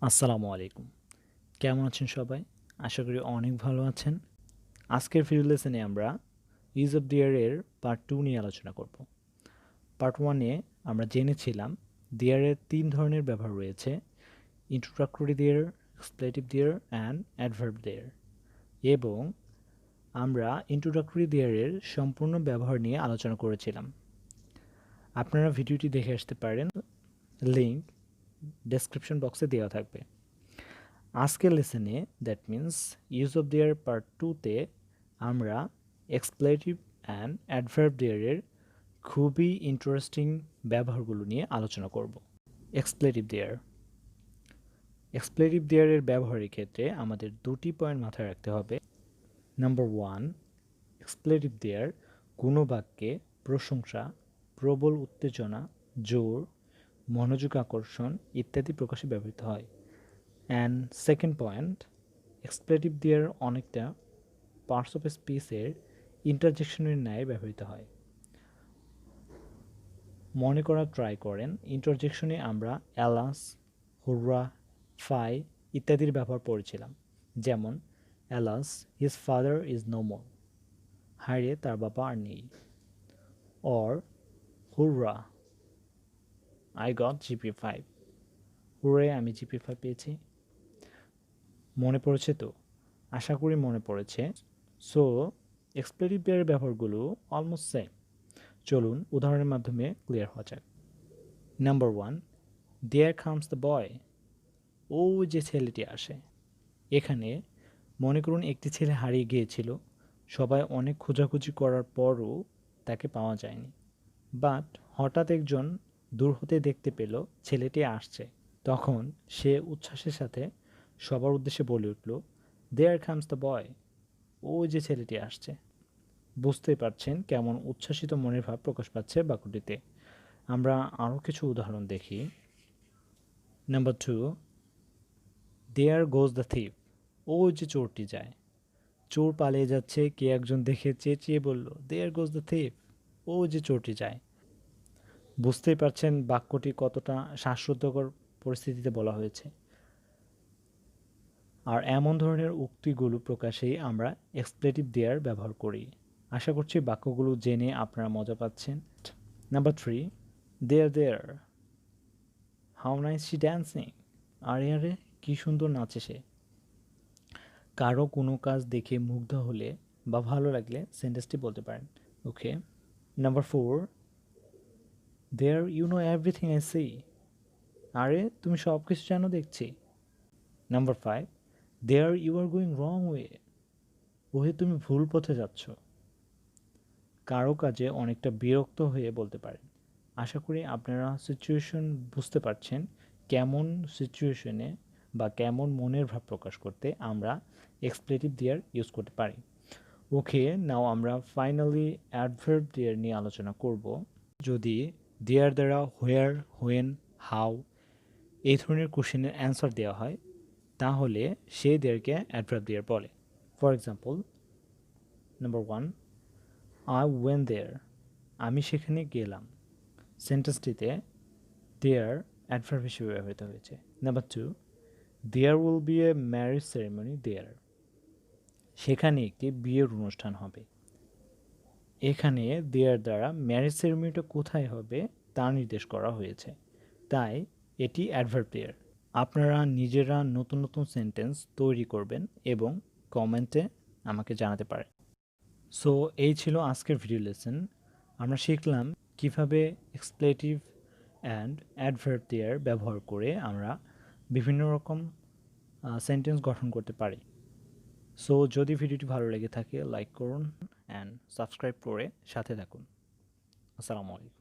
আসসালামু আলাইকুম। কেমন আছেন সবাই? আশা করি অনেক ভালো আছেন। আজকের ভিডিও লেসনে আমরা ইউজ অফ দেয়ার এর পার্ট 2 নিয়ে আলোচনা করব। পার্ট 1 এ আমরা জেনেছিলাম দেয়ার এর 3 ধরনের ব্যবহার রয়েছে: introductory there, expletive there and adverb there. এবং আমরা ইন্ট্রোডাক্টরি দেয়ার এর সম্পূর্ণ ব্যবহার নিয়ে আলোচনা করেছিলাম। আপনারা ভিডিওটি দেখে আসতে পারেন, লিংক ডেসক্রিপশন বক্সে দেওয়া থাকবে। আজকের লেসনে that means use of there part 2-তে আমরা এক্সপ্লেটিভ অ্যান্ড অ্যাডভার্ব দেয়ারের খুবই ইন্টারেস্টিং ব্যবহারগুলো নিয়ে আলোচনা করব। এক্সপ্লেটিভ দেয়ার দেয়ারের ব্যবহারের ক্ষেত্রে আমাদের দুটি পয়েন্ট মাথায় রাখতে হবে। নাম্বার 1, এক্সপ্লেটিভ দেয়ার কোনো বাক্যে প্রশংসা, প্রবল উত্তেজনা, জোর, মনোযোগ আকর্ষণ ইত্যাদি প্রকাশে ব্যবহৃত হয়। অ্যান্ড সেকেন্ড পয়েন্ট, এক্সপ্লেটিভ দেয়ার অনেকটা পার্টস অফ স্পিচের ইন্টারজেকশনের ন্যায় ব্যবহৃত হয়। মনে করার ট্রাই করেন, ইন্টারজেকশনে আমরা অ্যালাস, হুররা, ফাই ইত্যাদির ব্যবহার পড়েছিলাম। যেমন alas, his father is no more, হায়রে তার বাবা আর নেই। Or hurrah, I got GPA 5, hurray আমি GPA 5 পেয়েছি। মনে পড়েছে তো? আশা করি মনে পড়েছে। সো এক্সপ্লেটিভ দেয়ারের ব্যবহারগুলো অলমোস্ট সেম। চলুন উদাহরণের মাধ্যমে ক্লিয়ার হওয়া যাক। Number 1, there comes the boy, ও যে ছেলেটি আসে। এখানে মনে করুন একটি ছেলে হারিয়ে গিয়েছিল, সবাই অনেক খোঁজাখুঁজি করার পরও তাকে পাওয়া যায়নি। বাট হঠাৎ একজন দূর হতে দেখতে পেল ছেলেটি আসছে। তখন সে উচ্ছ্বাসের সাথে সবার উদ্দেশ্যে বলে উঠল, দেয়ার কামস দ্য বয়, ও যে ছেলেটি আসছে। বুঝতেই পারছেন কেমন উচ্ছ্বাসিত মনের ভাব প্রকাশ পাচ্ছে বাক্যটিতে। আমরা আরও কিছু উদাহরণ দেখি। Number 2, there goes the thief, ও যে চোরটি যায়। চোর পালিয়ে যাচ্ছে, কে একজন দেখে চেঁচিয়ে বলল, দেয়ার গোজ দ্য থিপ, ও যে চোরটি যায়। বুঝতেই পারছেন বাক্যটি কতটা শ্বাসরুদ্ধকর পরিস্থিতিতে বলা হয়েছে। আর এমন ধরনের উক্তিগুলো প্রকাশেই আমরা এক্সপ্লেটিভ দেয়ার ব্যবহার করি। আশা করছি বাক্যগুলো জেনে আপনারা মজা পাচ্ছেন। Number 3, there how nice she dancing, আরে আরে কি সুন্দর নাচে সে। কারো কোনো কাজ দেখে মুগ্ধ হলে বা ভালো লাগলে সেন্টেন্সটি বলতে পারেন। Okay. Number 4, there you know everything I see, আরে তুমি সব কিছু জানো দেখছি। Number 5, there you are going wrong way, ওহে তুমি ভুল পথে যাচ্ছ। কারো কাজে অনেকটা বিরক্ত হয়ে বলতে পারেন। আশা করি আপনারা সিচুয়েশন বুঝতে পারছেন, কেমন সিচুয়েশনে বা কেমন মনের ভাব প্রকাশ করতে আমরা এক্সপ্লেটিভ দেয়ার ইউজ করতে পারি। ওকে, নাও আমরা ফাইনালি অ্যাডভার্ব দেয়ার নিয়ে আলোচনা করব। যদি দেয়ার দ্বারা হোয়ার, হোয়েন, হাউ এই ধরনের কোশ্চেনের অ্যান্সার দেওয়া হয়, তাহলে সে দেয়ারকে অ্যাডভার্ব দেয়ার বলে। For example, number 1, I went there, আমি সেখানে গেলাম। সেন্টেন্সটিতে দেয়ার অ্যাডভার্ব হিসেবে ব্যবহৃত হয়েছে। Number 2, there will be a marriage ceremony there, সেখানে একটি বিয়ের অনুষ্ঠান হবে। এখানে দেয়ার দ্বারা ম্যারেজ সেরেমনিটা কোথায় হবে তা নির্দেশ করা হয়েছে, তাই এটি অ্যাডভার্ব দেয়ার। আপনারা নিজেরা নতুন নতুন সেন্টেন্স তৈরি করবেন এবং কমেন্টে আমাকে জানাতে পারেন। সো এই ছিল আজকের ভিডিও লেসন। আমরা শিখলাম কিভাবে এক্সপ্লেটিভ অ্যান্ড অ্যাডভার্ব দেয়ার ব্যবহার করে আমরা বিভিন্ন রকম সেন্টেন্স গঠন করতে পারি। সো যদি ভিডিওটি ভালো লেগে থাকে লাইক করুন অ্যান্ড সাবস্ক্রাইব করে সাথে থাকুন। আসসালামু আলাইকুম।